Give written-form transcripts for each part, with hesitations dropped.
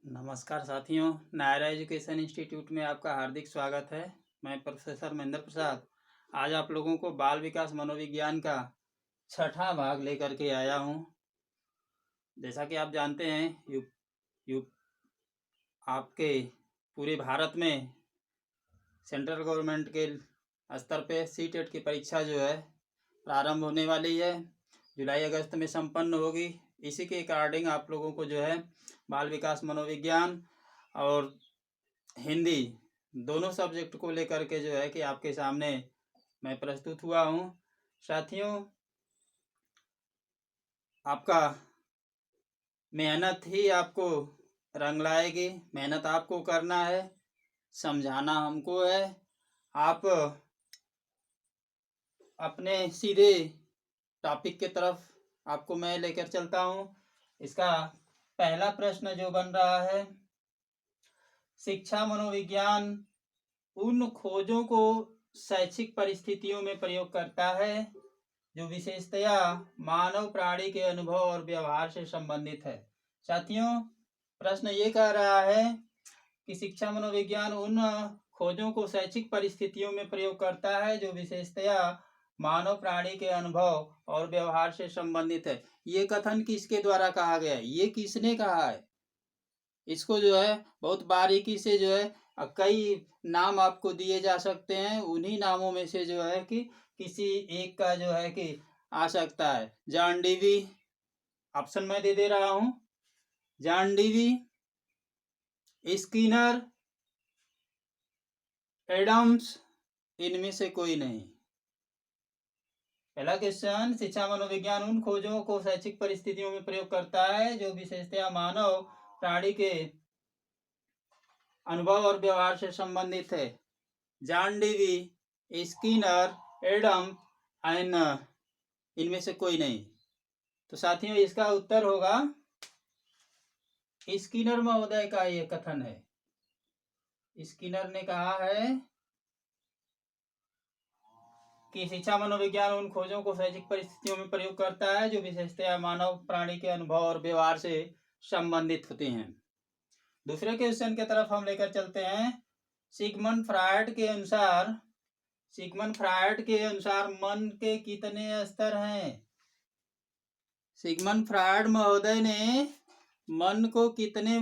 नमस्कार साथियों, Naira education institute में आपका हार्दिक स्वागत है। मैं प्रोफेसर महेंद्र प्रसाद आज आप लोगों को बाल विकास मनोविज्ञान का छठा भाग लेकर के आया हूं। जैसा कि आप जानते हैं, आपके पूरे भारत में सेंट्रल गवर्नमेंट के स्तर पे सीटेट की परीक्षा जो है प्रारंभ होने वाली है। जुलाई अगस्त में संपन्न होगी। इसी के अकॉर्डिंग आप लोगों को जो है बाल विकास मनोविज्ञान और हिंदी दोनों सब्जेक्ट को लेकर के जो है कि आपके सामने मैं प्रस्तुत हुआ हूँ। साथियों, आपका मेहनत ही आपको रंग लाएगी। मेहनत आपको करना है, समझाना हमको है। आप अपने सीधे टॉपिक के तरफ आपको मैं लेकर चलता हूँ। इसका पहला प्रश्न जो बन रहा है, शिक्षा मनोविज्ञान उन खोजों को शैक्षिक परिस्थितियों में प्रयोग करता है जो विशेषतया मानव प्राणी के अनुभव और व्यवहार से संबंधित है। साथियों, प्रश्न ये कह रहा है कि शिक्षा मनोविज्ञान उन खोजों को शैक्षिक परिस्थितियों में प्रयोग करता है जो विशेषतया मानव प्राणी के अनुभव और व्यवहार से संबंधित है। ये कथन किसके द्वारा कहा गया है? ये किसने कहा है? इसको जो है बहुत बारीकी से जो है कई नाम आपको दिए जा सकते हैं। उन्हीं नामों में से जो है कि किसी एक का जो है कि आ सकता है। जॉन डीवी, ऑप्शन मैं दे रहा हूं, जॉन डीवी, स्किनर, एडम्स, इनमें से कोई नहीं। पहला क्वेश्चन, शिक्षा मनोविज्ञान उन खोजों को शैक्षिक परिस्थितियों में प्रयोग करता है जो विशेषतया मानव प्राणी के अनुभव और व्यवहार से संबंधित है। John Dewey, Skinner, Adam and इनमें से कोई नहीं। तो साथियों, इसका उत्तर होगा स्किनर महोदय का ये कथन है। स्किनर ने कहा है कि शिक्षा मनोविज्ञान उन खोजों को शैक्षिक परिस्थितियों में प्रयोग करता है जो विशेषतया मानव प्राणी के अनुभव और व्यवहार से संबंधित होते हैं। दूसरे क्वेश्चन की तरफ हम लेकर चलते हैं। सिगमंड फ्रायड के अनुसार मन के कितने स्तर हैं? सिगमंड फ्रायड महोदय ने मन को कितने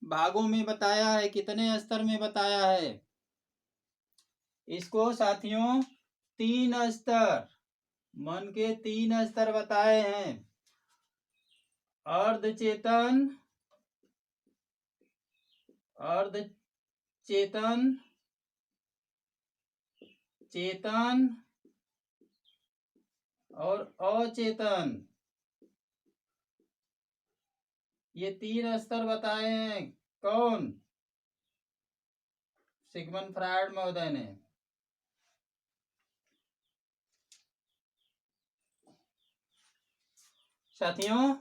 भागों में बताया है, कितने स्तर में बताया है? इसको साथियों 3 स्तर, मन के 3 स्तर बताए हैं। अर्धचेतन, चेतन और अचेतन, ये 3 स्तर बताए हैं। कौन? सिगमंड फ्रायड महोदय ने। साथियों,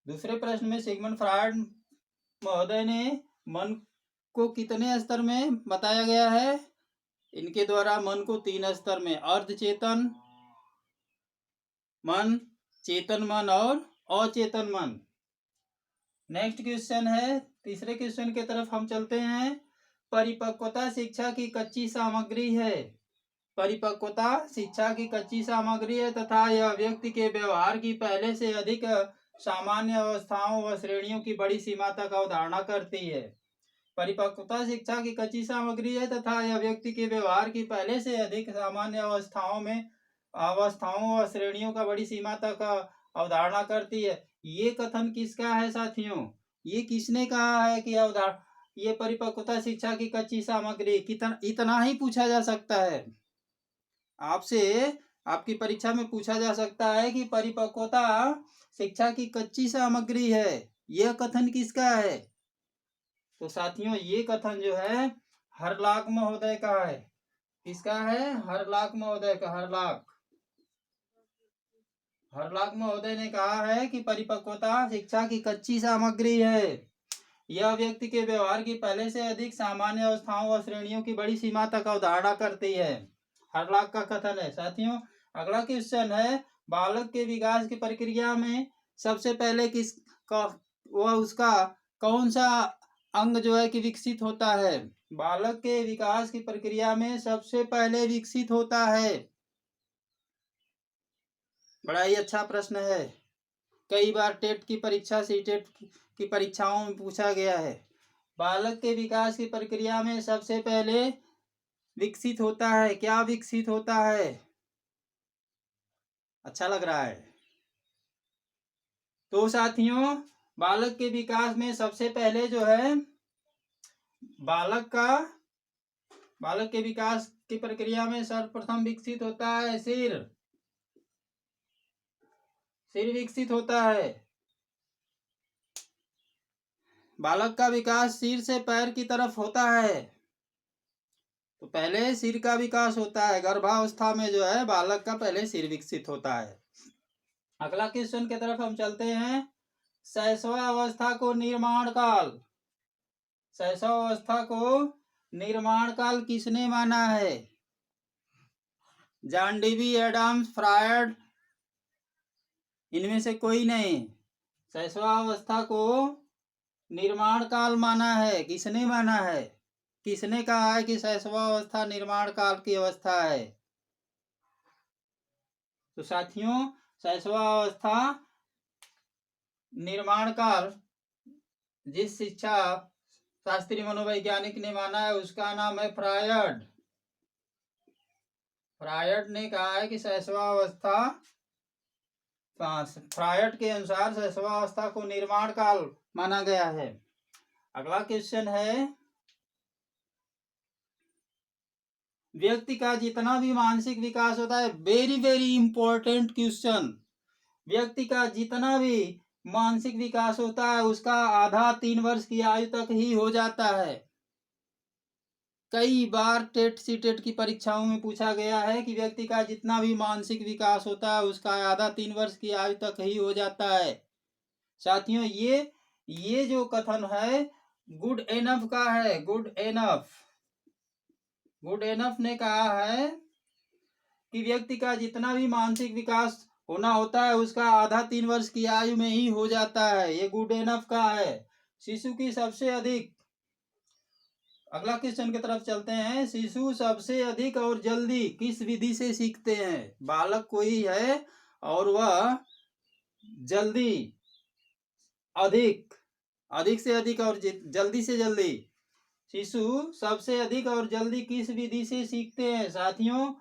दूसरे प्रश्न में सिगमंड फ्रायड महोदय ने मन को कितने स्तर में बताया गया है? इनके द्वारा मन को 3 स्तर में, अर्धचेतन मन, चेतन मन और अचेतन मन। नेक्स्ट क्वेश्चन है, तीसरे क्वेश्चन की तरफ हम चलते हैं। परिपक्वता शिक्षा की कच्ची सामग्री है। परिपक्वता शिक्षा की कच्ची सामग्री है तथा यह व्यक्ति के व्यवहार की पहले से अधिक सामान्य अवस्थाओं व श्रेणियों की बड़ी सीमा तक अवधारणा करती है। परिपक्वता शिक्षा की कच्ची सामग्री है तथा यह व्यक्ति के व्यवहार की पहले से अधिक सामान्य अवस्थाओं व श्रेणियों का बड़ी सीमा तक अवधारणा करती है। ये कथन किसका है साथियों? ये किसने कहा है कि ये परिपक्वता शिक्षा की कच्ची सामग्री? इतना ही पूछा जा सकता है आपसे। आपकी परीक्षा में पूछा जा सकता है कि परिपक्वता शिक्षा की कच्ची सामग्री है, यह कथन किसका है? तो साथियों, ये कथन जो है हरलाक महोदय का है। किसका है? हरलाक महोदय का। हरलाक महोदय ने कहा है कि परिपक्वता शिक्षा की कच्ची सामग्री है। यह व्यक्ति के व्यवहार की पहले से अधिक सामान्य अवस्थाओं व श्रेणियों की बड़ी सीमा तक अवधारणा करती है। हरलाक का कथन है। साथियों, अगला क्वेश्चन है, बालक के विकास की प्रक्रिया में सबसे पहले उसका कौन सा अंग जो है कि विकसित होता है? बालक के विकास की प्रक्रिया में सबसे पहले विकसित होता है। बड़ा ही अच्छा प्रश्न है, कई बार टेट की परीक्षा, सीटेट की परीक्षाओं में पूछा गया है। बालक के विकास की प्रक्रिया में सबसे पहले विकसित होता है, क्या विकसित होता है? अच्छा लग रहा है। तो साथियों, बालक के विकास में सबसे पहले जो है बालक के विकास की प्रक्रिया में सर्वप्रथम विकसित होता है सिर विकसित होता है। बालक का विकास सिर से पैर की तरफ होता है। तो पहले सिर का विकास होता है, गर्भावस्था में जो है बालक का पहले सिर विकसित होता है। अगला क्वेश्चन की तरफ हम चलते हैं। शैशवावस्था को निर्माण काल, शैशवावस्था को निर्माण काल किसने माना है? जॉन डीवी, एडम्स, फ्रायड, इनमें से कोई नहीं। शैशवावस्था को निर्माण काल माना है, किसने माना है? किसने कहा है कि शैशवावस्था निर्माण काल की अवस्था है? तो साथियों, शैशवावस्था निर्माण काल जिस शिक्षा शास्त्रीय मनोवैज्ञानिक ने माना है उसका नाम है फ्रायड। फ्रायड ने कहा है कि शैशवावस्था, फ्रायड के अनुसार शैशवावस्था को निर्माण काल माना गया है। अगला क्वेश्चन है, व्यक्ति का जितना भी मानसिक विकास होता है, वेरी वेरी इंपॉर्टेंट क्वेश्चन, व्यक्ति का जितना भी मानसिक विकास होता है उसका आधा 3 वर्ष की आयु तक ही हो जाता है। कई बार टेट सीटेट की परीक्षाओं में पूछा गया है कि व्यक्ति का जितना भी मानसिक विकास होता है उसका आधा 3 वर्ष की आयु तक ही हो जाता है। साथियों, ये जो कथन है गुड एनफ का है। गुड एनफ ने कहा है कि व्यक्ति का जितना भी मानसिक विकास होना होता है उसका आधा 3 वर्ष की आयु में ही हो जाता है। ये गुड एनफ का है। शिशु की सबसे अधिक, अगला क्वेश्चन की तरफ चलते हैं। शिशु सबसे अधिक और जल्दी किस विधि से सीखते हैं? बालक कोई है और वह जल्दी, अधिक से अधिक और जल्दी से जल्दी, शिशु सबसे अधिक और जल्दी किस विधि से सीखते हैं? साथियों,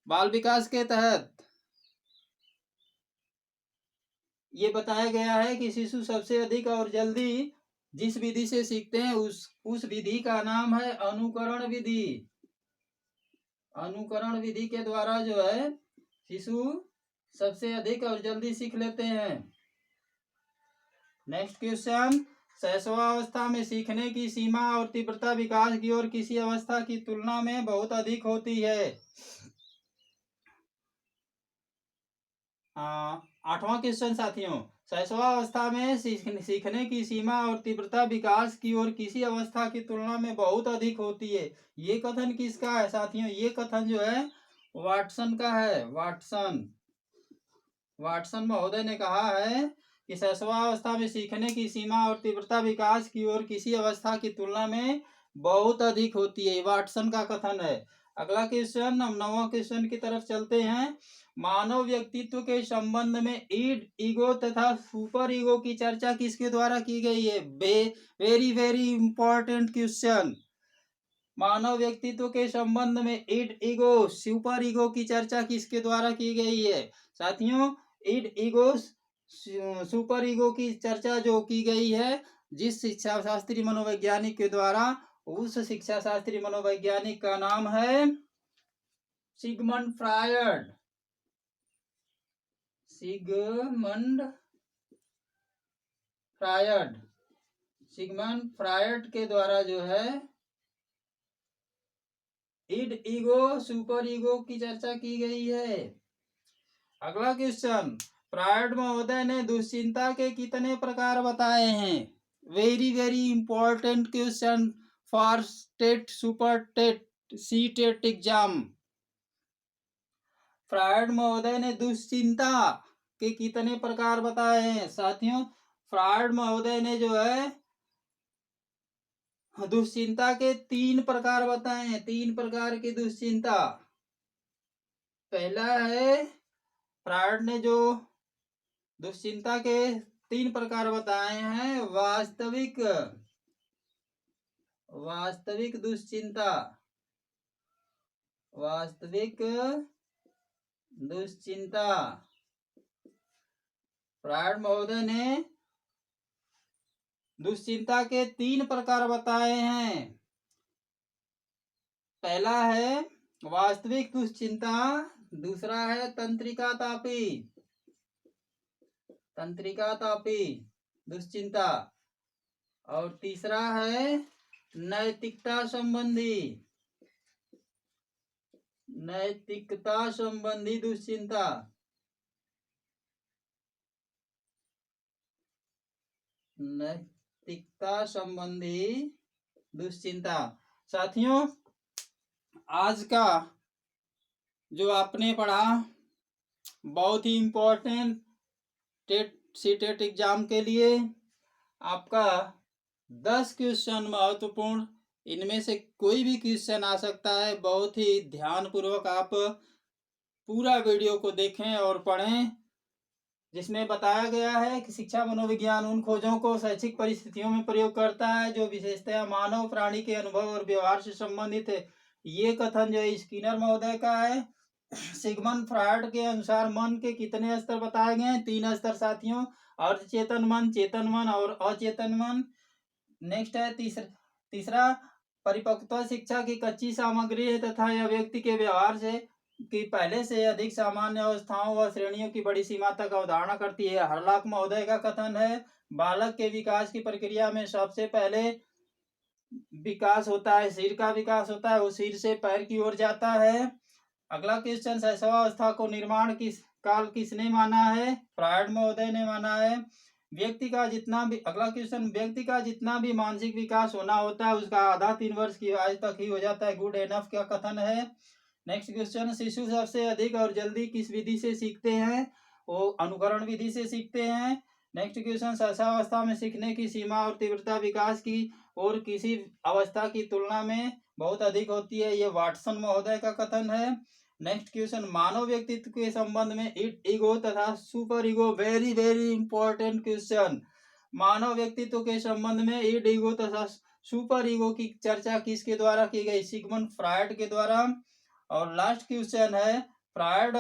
बाल विकास के तहत ये बताया गया है कि शिशु सबसे अधिक और जल्दी जिस विधि से सीखते हैं उस विधि का नाम है अनुकरण विधि। अनुकरण विधि के द्वारा जो है शिशु सबसे अधिक और जल्दी सीख लेते हैं। नेक्स्ट क्वेश्चन, शैशवावस्था में सीखने की सीमा और तीव्रता विकास की ओर किसी अवस्था की तुलना में बहुत अधिक होती है? 8वां क्वेश्चन साथियों, शैशवावस्था में सीखने की सीमा और तीव्रता विकास की ओर किसी अवस्था की तुलना में बहुत अधिक होती है। ये कथन किसका है साथियों? ये कथन जो है वाटसन का है। वाटसन महोदय ने कहा है कि शैशवावस्था में सीखने की सीमा और तीव्रता विकास की ओर किसी अवस्था की तुलना में बहुत अधिक होती है। वाटसन का कथन है। अगला क्वेश्चन, हम 9वां क्वेश्चन की तरफ चलते हैं। मानव व्यक्तित्व के संबंध में ईड, ईगो तथा सुपर ईगो की चर्चा किसके द्वारा की गई है? Very very important question. मानव व्यक्तित्व के संबंध में ईड, ईगो, सुपर ईगो की चर्चा किसके द्वारा की गई है? साथियों, ईड, ईगो, सुपर ईगो की चर्चा जो की गई है जिस शिक्षा शास्त्री मनोवैज्ञानिक के द्वारा, उस शिक्षा शास्त्री मनोवैज्ञानिक का नाम है सिगमंड फ्रायड। सिगमंड फ्रायड के द्वारा जो है ईड, ईगो, सुपर ईगो की चर्चा की गई है। अगला क्वेश्चन, फ्रायड महोदय ने दुश्चिंता के कितने प्रकार बताए हैं? Very very important question for state, super TET, C TET exam. Freud महोदय ने दुश्चिंता के कितने प्रकार बताए हैं? साथियों, फ्रायड महोदय ने जो है दुश्चिंता के 3 प्रकार बताएं, 3 प्रकार की दुश्चिंता। पहला है, फ्रायड ने जो दुश्चिंता के 3 प्रकार बताए हैं, वास्तविक दुश्चिंता, वास्तविक दुश्चिंता। फ्रायड महोदय ने दुश्चिंता के 3 प्रकार बताए हैं। पहला है वास्तविक दुश्चिंता, दूसरा है तंत्रिका तापी दुश्चिंता, और तीसरा है नैतिकता संबंधी दुश्चिंता। नैतिकता संबंधी दुश्चिंता। साथियों, आज का जो आपने पढ़ा बहुत ही इम्पोर्टेंट टेट एग्जाम के लिए। आपका 10 क्वेश्चन महत्वपूर्ण, इनमें से कोई भी क्वेश्चन आ सकता है। बहुत ही ध्यानपूर्वक आप पूरा वीडियो को देखें और पढ़ें, जिसमें बताया गया है कि शिक्षा मनोविज्ञान उन खोजों को शैक्षिक परिस्थितियों में प्रयोग करता है जो विशेषतया मानव प्राणी के अनुभव और व्यवहार से संबंधित है। ये कथन जो स्किनर महोदय का है। सिगमंड फ्रायड के अनुसार मन के कितने स्तर बताए गए हैं? 3 स्तर साथियों, अर्धचेतन मन, चेतन मन और अचेतन मन। नेक्स्ट है तीसरा परिपक्वता शिक्षा की कच्ची सामग्री है तथा यह व्यक्ति के व्यवहार से कि पहले से अधिक सामान्य अवस्थाओं व श्रेणियों की बड़ी सीमा तक अवधारणा करती है। हरलाक महोदय का कथन है, बालक के विकास की प्रक्रिया में सबसे पहले विकास होता है, सिर का विकास होता है, वो सिर से पैर की ओर जाता है। अगला क्वेश्चन, शैशवावस्था को निर्माण काल किसने माना है? फ्रायड महोदय ने माना है। अगला क्वेश्चन, व्यक्ति का जितना भी मानसिक विकास होना होता है उसका आधा 3 वर्ष की आयु तक ही हो जाता है। गुड एनफ का कथन है। नेक्स्ट क्वेश्चन, शिशु सबसे अधिक और जल्दी किस विधि से सीखते हैं? वो अनुकरण विधि से सीखते हैं। नेक्स्ट क्वेश्चन, शैशवावस्था में सीखने की सीमा और तीव्रता विकास की और किसी अवस्था की तुलना में बहुत अधिक होती है। ये वाटसन महोदय का कथन है। नेक्स्ट क्वेश्चन, मानव व्यक्तित्व के संबंध में ईगो तथा super ego, very very important question. मानव व्यक्तित्व के संबंध में ईगो तथा सुपर ईगो की चर्चा किसके द्वारा की गई? सिगमंड फ्रायड के द्वारा। और लास्ट क्वेश्चन है, फ्रायड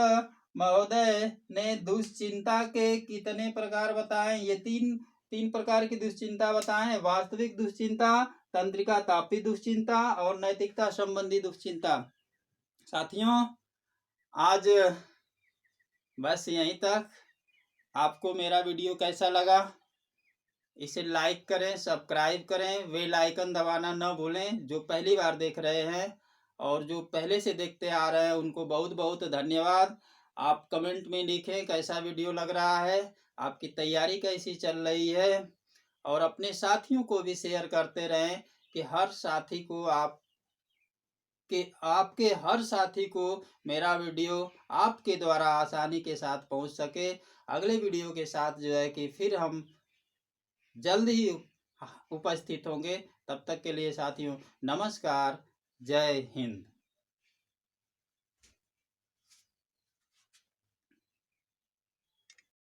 महोदय ने दुश्चिंता के कितने प्रकार बताए? ये तीन प्रकार की दुश्चिंता बताएं, वास्तविक दुश्चिंता, तंत्रिका तापी दुश्चिंता और नैतिकता संबंधी दुश्चिंता। साथियों, आज बस यहीं तक। आपको मेरा वीडियो कैसा लगा? इसे लाइक करें, सब्सक्राइब करें, बेल आइकन दबाना न भूलें। जो पहली बार देख रहे हैं और जो पहले से देखते आ रहे हैं उनको बहुत बहुत धन्यवाद। आप कमेंट में लिखें कैसा वीडियो लग रहा है, आपकी तैयारी कैसी चल रही है, और अपने साथियों को भी शेयर करते रहें कि हर साथी को आपके हर साथी को मेरा वीडियो आपके द्वारा आसानी के साथ पहुंच सके। अगले वीडियो के साथ जो है कि फिर हम जल्द ही उपस्थित होंगे। तब तक के लिए साथियों, नमस्कार, जय हिंद।